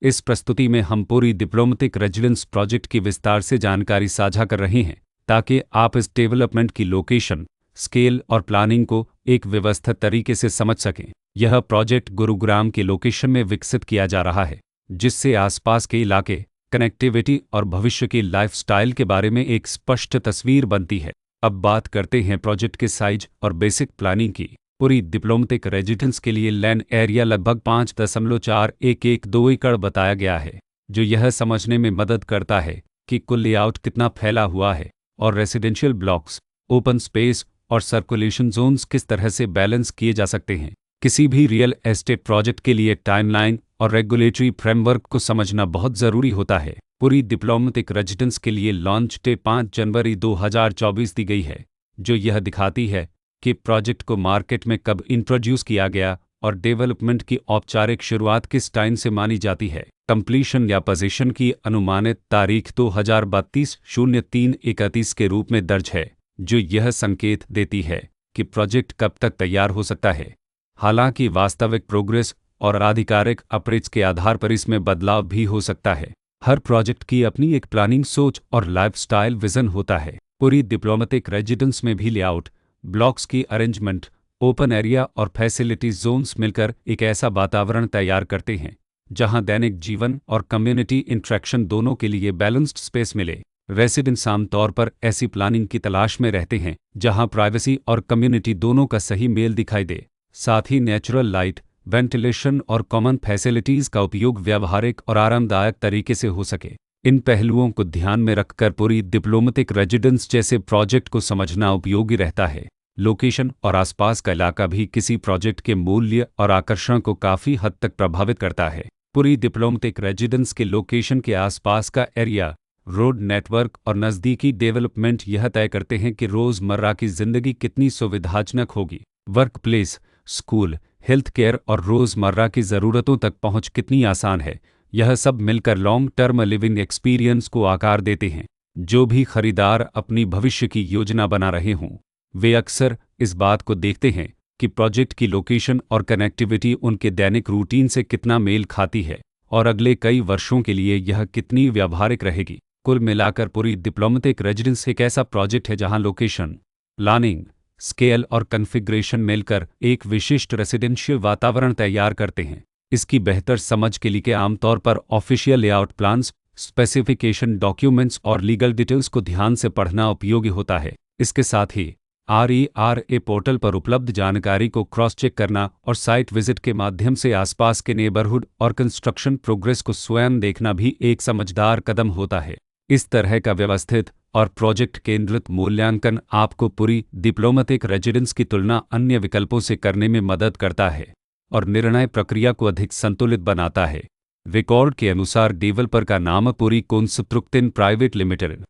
इस प्रस्तुति में हम पूरी डिप्लोमेटिक रेजिडेंस प्रोजेक्ट की विस्तार से जानकारी साझा कर रहे हैं ताकि आप इस डेवलपमेंट की लोकेशन, स्केल और प्लानिंग को एक व्यवस्थित तरीके से समझ सकें। यह प्रोजेक्ट गुरुग्राम के लोकेशन में विकसित किया जा रहा है, जिससे आसपास के इलाके, कनेक्टिविटी और भविष्य की लाइफस्टाइल के बारे में एक स्पष्ट तस्वीर बनती है। अब बात करते हैं प्रोजेक्ट के साइज और बेसिक प्लानिंग की। पूरी डिप्लोमेटिक रेजिडेंस के लिए लैंड एरिया लगभग 5.411 एकड़ बताया गया है, जो यह समझने में मदद करता है कि कुल लेआउट कितना फैला हुआ है और रेसिडेंशियल ब्लॉक्स, ओपन स्पेस और सर्कुलेशन जोन्स किस तरह से बैलेंस किए जा सकते हैं। किसी भी रियल एस्टेट प्रोजेक्ट के लिए टाइमलाइन और रेगुलेटरी फ्रेमवर्क को समझना बहुत ज़रूरी होता है। पूरी डिप्लोमेटिक रेजिडेंस के लिए लॉन्च डेट 5 जनवरी 2024 दी गई है, जो यह दिखाती है कि प्रोजेक्ट को मार्केट में कब इंट्रोड्यूस किया गया और डेवलपमेंट की औपचारिक शुरुआत किस टाइम से मानी जाती है। कंप्लीशन या पोजीशन की अनुमानित तारीख 2032-03-31 के रूप में दर्ज है, जो यह संकेत देती है कि प्रोजेक्ट कब तक तैयार हो सकता है। हालांकि वास्तविक प्रोग्रेस और आधिकारिक अप्रोच के आधार पर इसमें बदलाव भी हो सकता है। हर प्रोजेक्ट की अपनी एक प्लानिंग सोच और लाइफस्टाइल विजन होता है। पूरी डिप्लोमेटिक रेजिडेंस में भी लेआउट, ब्लॉक्स की अरेंजमेंट, ओपन एरिया और फैसिलिटी जोन्स मिलकर एक ऐसा वातावरण तैयार करते हैं जहां दैनिक जीवन और कम्युनिटी इंटरेक्शन दोनों के लिए बैलेंस्ड स्पेस मिले। रेसिडेंट्स आमतौर पर ऐसी प्लानिंग की तलाश में रहते हैं जहां प्राइवेसी और कम्युनिटी दोनों का सही मेल दिखाई दे। साथ ही नेचुरल लाइट, वेंटिलेशन और कॉमन फैसिलिटीज़ का उपयोग व्यावहारिक और आरामदायक तरीके से हो सके। इन पहलुओं को ध्यान में रखकर पूरी डिप्लोमेटिक रेजिडेंस जैसे प्रोजेक्ट को समझना उपयोगी रहता है। लोकेशन और आसपास का इलाका भी किसी प्रोजेक्ट के मूल्य और आकर्षण को काफ़ी हद तक प्रभावित करता है। पूरी डिप्लोमेटिक रेजिडेंस के लोकेशन के आसपास का एरिया, रोड नेटवर्क और नज़दीकी डेवलपमेंट यह तय करते हैं कि रोज़मर्रा की ज़िंदगी कितनी सुविधाजनक होगी। Work place, school, health care और रोज़मर्रा की ज़रूरतों तक पहुंच कितनी आसान है। यह सब मिलकर लॉन्ग टर्म लिविंग एक्सपीरियंस को आकार देते हैं। जो भी खरीदार अपनी भविष्य की योजना बना रहे हों, वे अक्सर इस बात को देखते हैं कि प्रोजेक्ट की लोकेशन और कनेक्टिविटी उनके दैनिक रूटीन से कितना मेल खाती है और अगले कई वर्षों के लिए यह कितनी व्यावहारिक रहेगी। कुल मिलाकर पूरी डिप्लोमेटिक रेजिडेंस एक ऐसा प्रोजेक्ट है जहां लोकेशन, प्लानिंग, स्केल और कॉन्फ़िगरेशन मिलकर एक विशिष्ट रेसिडेंशियल वातावरण तैयार करते हैं। इसकी बेहतर समझ के लिए आमतौर पर official layout plans, specification documents और लीगल डिटेल्स को ध्यान से पढ़ना उपयोगी होता है। इसके साथ ही RERA पोर्टल पर उपलब्ध जानकारी को क्रॉस चेक करना और साइट विजिट के माध्यम से आसपास के नेबरहुड और कंस्ट्रक्शन प्रोग्रेस को स्वयं देखना भी एक समझदार कदम होता है। इस तरह का व्यवस्थित और प्रोजेक्ट केंद्रित मूल्यांकन आपको पूरी डिप्लोमेटिक रेजिडेंस की तुलना अन्य विकल्पों से करने में मदद करता है और निर्णय प्रक्रिया को अधिक संतुलित बनाता है। रिकॉर्ड के अनुसार डेवलपर का नाम पूरी कंस्ट्रक्शन प्राइवेट लिमिटेड